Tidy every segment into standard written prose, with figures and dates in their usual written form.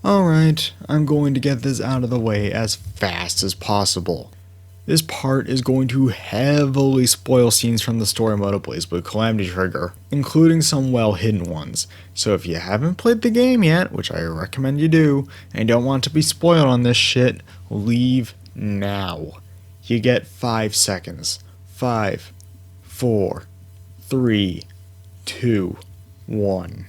Alright, I'm going to get this out of the way as fast as possible. This part is going to heavily spoil scenes from the story mode of BlazBlue Calamity Trigger, including some well-hidden ones. So if you haven't played the game yet, which I recommend you do, and don't want to be spoiled on this shit, leave now. You get 5 seconds. 5, 4, 3, 2, 1.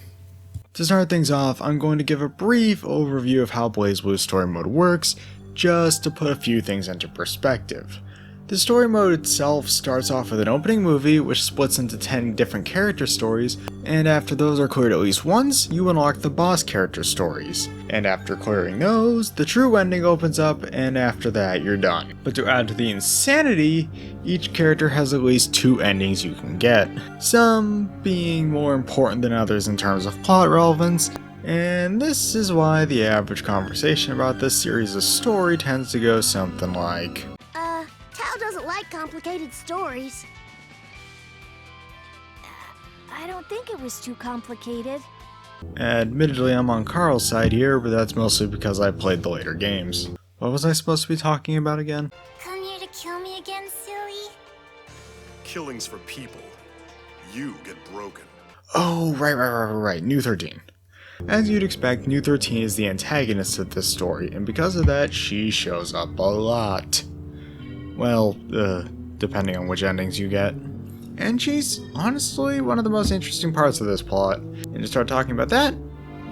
To start things off, I'm going to give a brief overview of how BlazBlue story mode works, just to put a few things into perspective. The story mode itself starts off with an opening movie which splits into 10 different character stories, and after those are cleared at least once, you unlock the boss character stories. And after clearing those, the true ending opens up, and after that you're done. But to add to the insanity, each character has at least 2 endings you can get, some being more important than others in terms of plot relevance. And this is why the average conversation about this series of story tends to go something like, Tal doesn't like complicated stories. I don't think it was too complicated. Admittedly, I'm on Carl's side here, but that's mostly because I played the later games. What was I supposed to be talking about again? Come here to kill me again, silly? Killings for people. You get broken. Oh, right, Nu-13. As you'd expect, Nu-13 is the antagonist of this story, and because of that, she shows up a lot. Well, depending on which endings you get. And she's honestly one of the most interesting parts of this plot. And to start talking about that,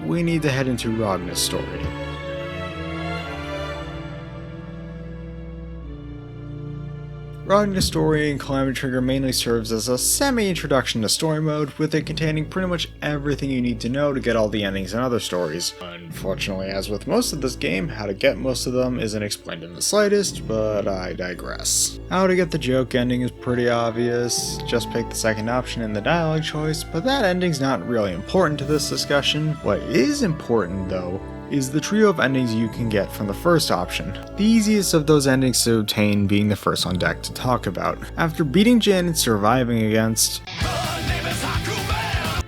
we need to head into Ragna's story. Ragna's story in Calamity Trigger mainly serves as a semi-introduction to story mode, with it containing pretty much everything you need to know to get all the endings in other stories. Unfortunately, as with most of this game, how to get most of them isn't explained in the slightest, but I digress. How to get the joke ending is pretty obvious, just pick the second option in the dialogue choice, but that ending's not really important to this discussion. What is important, though, is the trio of endings you can get from the first option. The easiest of those endings to obtain being the first on deck to talk about. After beating Jin and surviving against,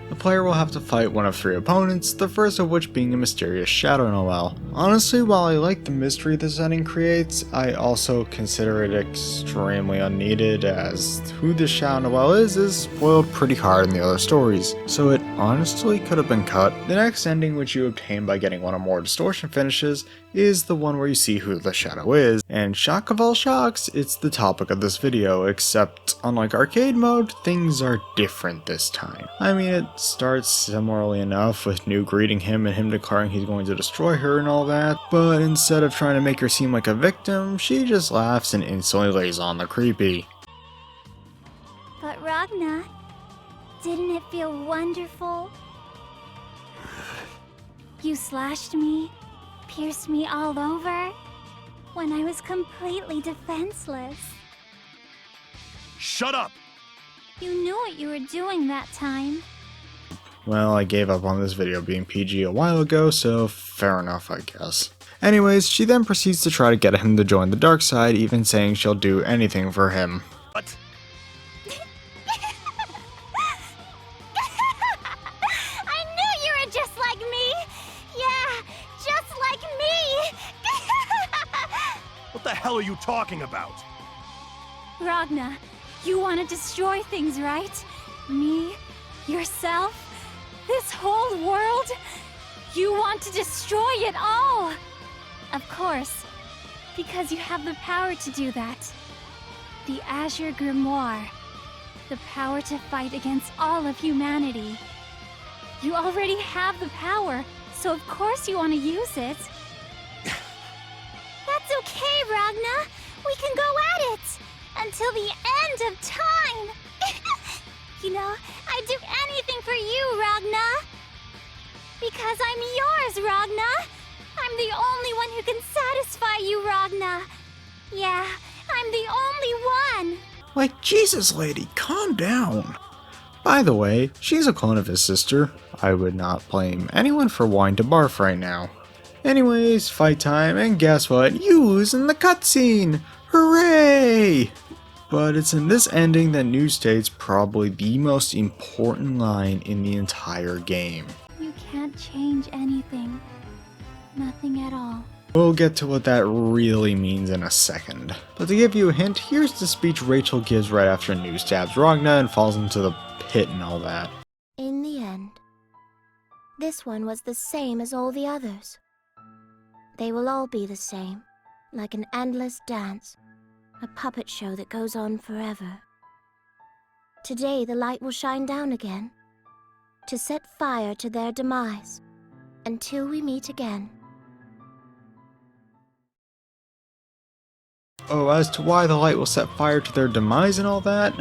the player will have to fight one of 3 opponents, the first of which being a mysterious Shadow Noel. Honestly, while I like the mystery this ending creates, I also consider it extremely unneeded, as who this Shadow Noel is spoiled pretty hard in the other stories, so it honestly could have been cut. The next ending, which you obtain by getting one or more distortion finishes, is the one where you see who the Shadow is, and shock of all shocks, it's the topic of this video, except unlike arcade mode, things are different this time. I mean, it starts similarly enough, with Nu greeting him and him declaring he's going to destroy her and all that, but instead of trying to make her seem like a victim, she just laughs and instantly lays on the creepy. But Ragna, didn't it feel wonderful? You slashed me, pierced me all over, when I was completely defenseless. Shut up! You knew what you were doing that time. Well, I gave up on this video being PG a while ago, so fair enough, I guess. Anyways, she then proceeds to try to get him to join the dark side, even saying she'll do anything for him. What? I knew you were just like me! Yeah, just like me! What the hell are you talking about? Ragna, you want to destroy things, right? Me? Yourself? This whole world? You want to destroy it all! Of course, because you have the power to do that. The Azure Grimoire. The power to fight against all of humanity. You already have the power, so of course you want to use it. That's okay, Ragna. We can go at it until the end of time. You know, I'd do anything for you, Ragna. Because I'm yours, Ragna. I'm the only one who can satisfy you, Ragna. Yeah, I'm the only one. Like, Jesus, lady, calm down. By the way, she's a clone of his sister. I would not blame anyone for wanting to barf right now. Anyways, fight time, and guess what? You lose in the cutscene! Hooray! But it's in this ending that Nu states probably the most important line in the entire game. You can't change anything. Nothing at all. We'll get to what that really means in a second. But to give you a hint, here's the speech Rachel gives right after Nu stabs Ragna and falls into the pit and all that. In the end, this one was the same as all the others. They will all be the same, like an endless dance, a puppet show that goes on forever. Today the light will shine down again, to set fire to their demise, until we meet again. Oh, as to why the light will set fire to their demise and all that,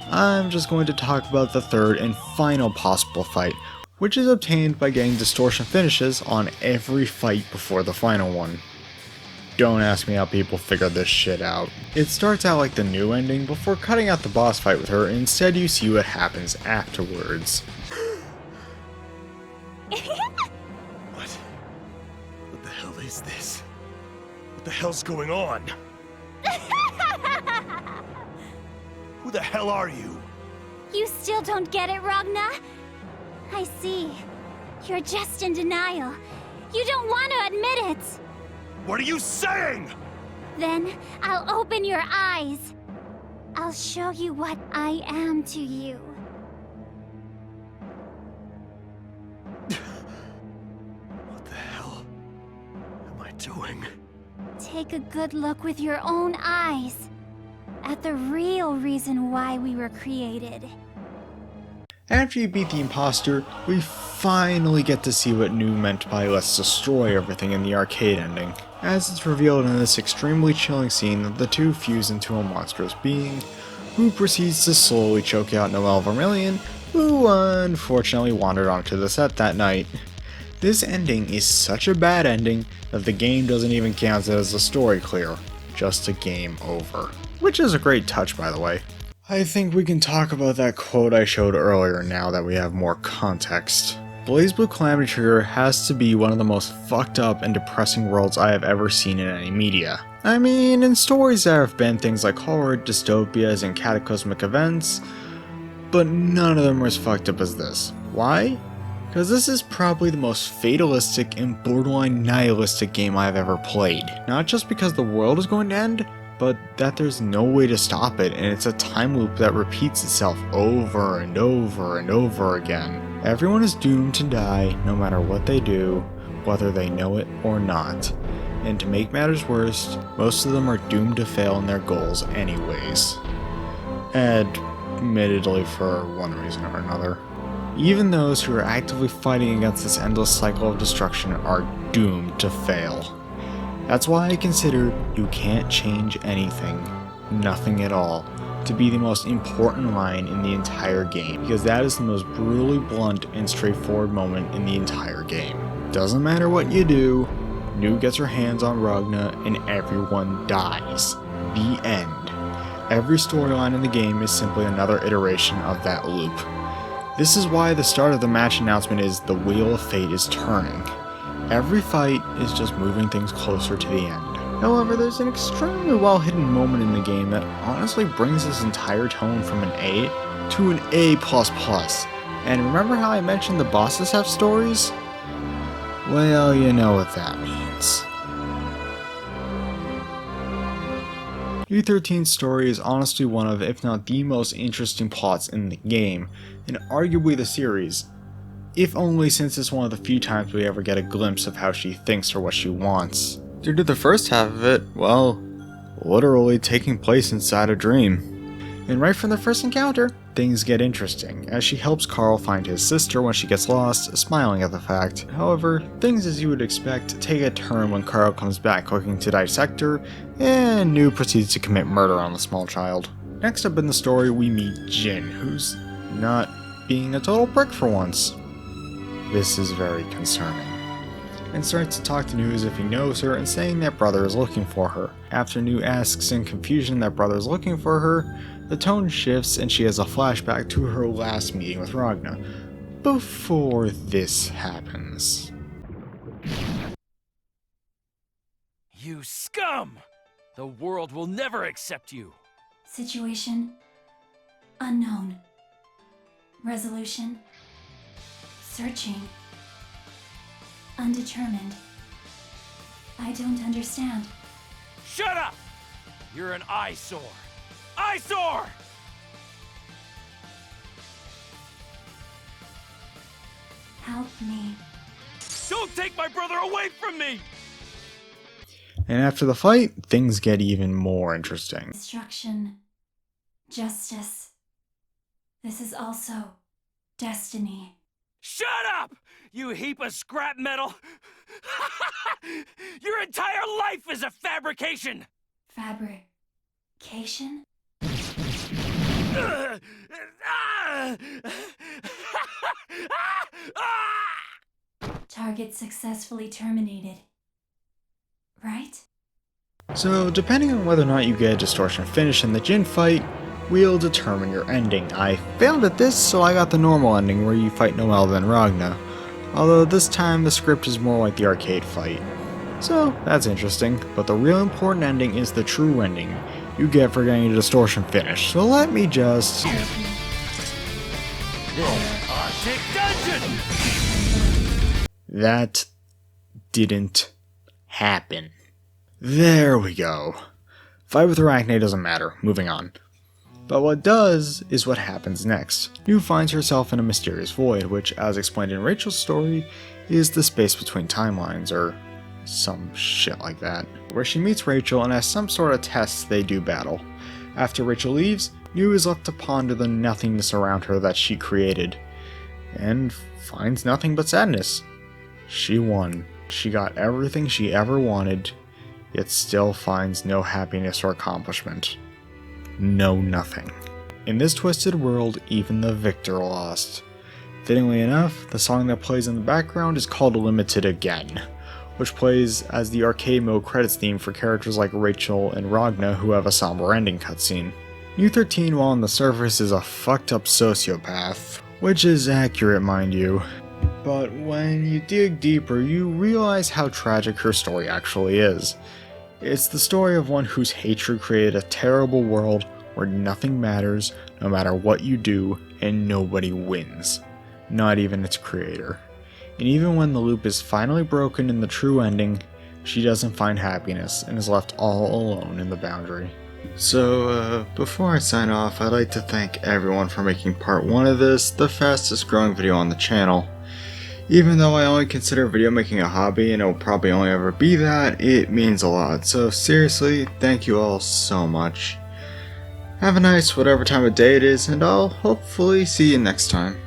I'm just going to talk about the third and final possible fight, which is obtained by getting distortion finishes on every fight before the final one. Don't ask me how people figure this shit out. It starts out like the Nu ending before cutting out the boss fight with her, and instead you see what happens afterwards. What the hell is this? What the hell's going on? Who the hell are you? You still don't get it, Ragna? I see. You're just in denial. You don't want to admit it. What are you saying? Then I'll open your eyes. I'll show you what I am to you. What the hell am I doing? Take a good look with your own eyes at the real reason why we were created. After you beat the imposter, we finally get to see what Nu meant by "let's destroy everything" in the arcade ending, as it's revealed in this extremely chilling scene that the two fuse into a monstrous being, who proceeds to slowly choke out Noelle Vermillion, who unfortunately wandered onto the set that night. This ending is such a bad ending that the game doesn't even count it as a story clear, just a game over. Which is a great touch, by the way. I think we can talk about that quote I showed earlier now that we have more context. BlazBlue Calamity Trigger has to be one of the most fucked up and depressing worlds I have ever seen in any media. I mean, in stories there have been things like horror, dystopias, and cataclysmic events, but none of them are as fucked up as this. Why? Because this is probably the most fatalistic and borderline nihilistic game I've ever played. Not just because the world is going to end, but that there's no way to stop it, and it's a time loop that repeats itself over and over and over again. Everyone is doomed to die no matter what they do, whether they know it or not. And to make matters worse, most of them are doomed to fail in their goals anyways. Admittedly for one reason or another. Even those who are actively fighting against this endless cycle of destruction are doomed to fail. That's why I consider "you can't change anything, nothing at all," to be the most important line in the entire game, because that is the most brutally blunt and straightforward moment in the entire game. Doesn't matter what you do, Nu gets her hands on Ragna and everyone dies. The end. Every storyline in the game is simply another iteration of that loop. This is why the start of the match announcement is "the wheel of fate is turning." Every fight is just moving things closer to the end. However, there's an extremely well hidden moment in the game that honestly brings this entire tone from an A to an A++. And remember how I mentioned the bosses have stories? Well, you know what that means. Nu-13's story is honestly one of, if not the most interesting plots in the game, and arguably the series, if only since it's one of the few times we ever get a glimpse of how she thinks or what she wants. Due to the first half of it, well, literally taking place inside a dream. And right from the first encounter, things get interesting, as she helps Carl find his sister when she gets lost, smiling at the fact. However, things as you would expect take a turn when Carl comes back looking to dissect her, and Nu proceeds to commit murder on the small child. Next up in the story, we meet Jin, who's not being a total prick for once. This is very concerning. And starts to talk to Nu as if he knows her and saying that brother is looking for her. After Nu asks in confusion that brother is looking for her, the tone shifts and she has a flashback to her last meeting with Ragna. Before this happens. You scum! The world will never accept you! Situation unknown. Resolution searching. Undetermined. I don't understand. Shut up! You're an eyesore. Eyesore! Help me. Don't take my brother away from me! And after the fight, things get even more interesting. Destruction. Justice. This is also destiny. Shut up! You heap of scrap metal! Your entire life is a fabrication! Fabrication? Target successfully terminated. Right? So, depending on whether or not you get a distortion finish in the Jin fight, will determine your ending. I failed at this, so I got the normal ending where you fight Noel then Ragna, although this time the script is more like the arcade fight. So, that's interesting, but the real important ending is the true ending you get for getting a distortion finish, so let me just... Arctic Dungeon! That didn't happen. There we go. Fight with Arachne doesn't matter, moving on. But what does is what happens next. Nu finds herself in a mysterious void, which, as explained in Rachel's story, is the space between timelines, or some shit like that, where she meets Rachel and as some sort of test they do battle. After Rachel leaves, Nu is left to ponder the nothingness around her that she created, and finds nothing but sadness. She won. She got everything she ever wanted, yet still finds no happiness or accomplishment. No nothing. In this twisted world, even the victor lost. Fittingly enough, the song that plays in the background is called Limited Again, which plays as the arcade mode credits theme for characters like Rachel and Ragna who have a somber ending cutscene. Nu-13, while on the surface, is a fucked up sociopath, which is accurate, mind you. But when you dig deeper, you realize how tragic her story actually is. It's the story of one whose hatred created a terrible world where nothing matters, no matter what you do, and nobody wins. Not even its creator. And even when the loop is finally broken in the true ending, she doesn't find happiness and is left all alone in the boundary. So, before I sign off, I'd like to thank everyone for making part 1 of this the fastest growing video on the channel. Even though I only consider video making a hobby and it will probably only ever be that, it means a lot. So seriously, thank you all so much. Have a nice whatever time of day it is, and I'll hopefully see you next time.